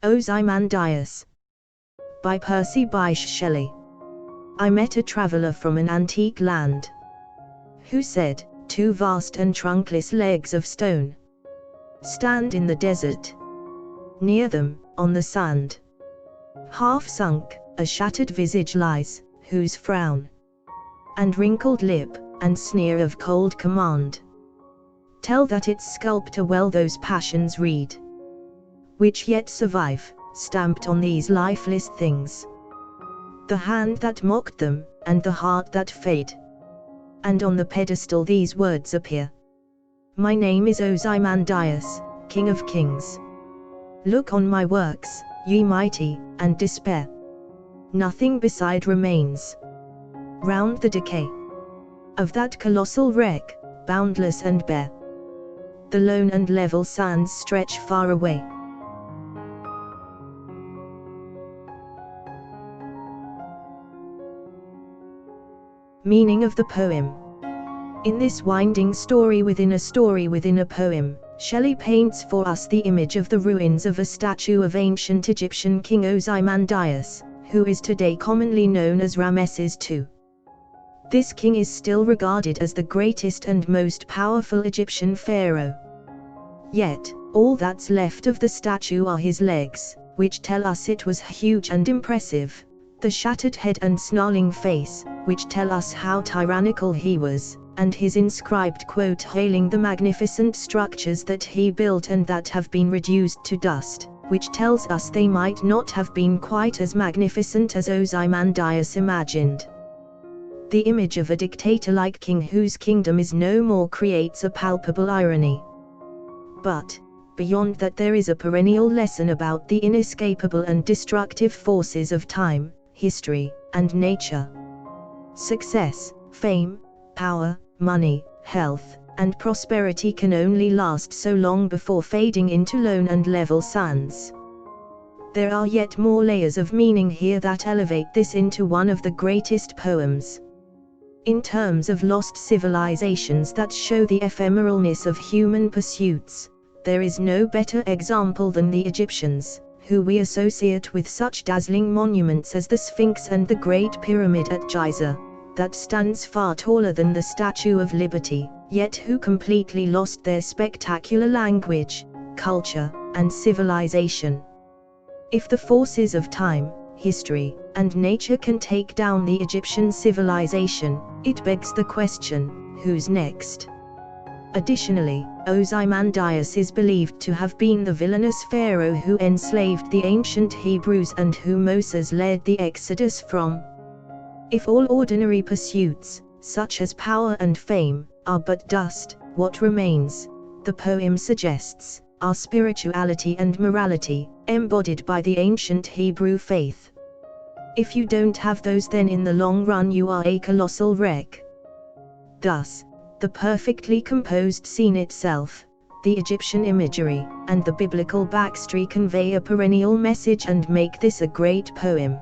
Ozymandias by Percy Bysshe Shelley. I met a traveller from an antique land, who said, "Two vast and trunkless legs of stone stand in the desert. Near them, on the sand, half sunk, a shattered visage lies, whose frown and wrinkled lip, and sneer of cold command, tell that its sculptor well those passions read, which yet survive, stamped on these lifeless things. The hand that mocked them, and the heart that fade. And on the pedestal these words appear: My name is Ozymandias, King of Kings. Look on my works, ye mighty, and despair. Nothing beside remains. Round the decay of that colossal wreck, boundless and bare, the lone and level sands stretch far away." Meaning of the poem. In this winding story within a poem, Shelley paints for us the image of the ruins of a statue of ancient Egyptian king Ozymandias, who is today commonly known as Ramesses II. This king is still regarded as the greatest and most powerful Egyptian pharaoh. Yet, all that's left of the statue are his legs, which tell us it was huge and impressive, the shattered head and snarling face, which tell us how tyrannical he was, and his inscribed quote hailing the magnificent structures that he built and that have been reduced to dust, which tells us they might not have been quite as magnificent as Ozymandias imagined. The image of a dictator-like king whose kingdom is no more creates a palpable irony. But, beyond that, there is a perennial lesson about the inescapable and destructive forces of time, history, and nature. Success, fame, power, money, health, and prosperity can only last so long before fading into lone and level sands. There are yet more layers of meaning here that elevate this into one of the greatest poems. In terms of lost civilizations that show the ephemeralness of human pursuits, there is no better example than the Egyptians, who we associate with such dazzling monuments as the Sphinx and the Great Pyramid at Giza, that stands far taller than the Statue of Liberty, yet who completely lost their spectacular language, culture, and civilization. If the forces of time, history, and nature can take down the Egyptian civilization, it begs the question, who's next? Additionally, Ozymandias is believed to have been the villainous pharaoh who enslaved the ancient Hebrews and who Moses led the Exodus from. If all ordinary pursuits, such as power and fame, are but dust, what remains, the poem suggests, are spirituality and morality, embodied by the ancient Hebrew faith. If you don't have those, then in the long run you are a colossal wreck. Thus, the perfectly composed scene itself, the Egyptian imagery, and the biblical backstory convey a perennial message and make this a great poem.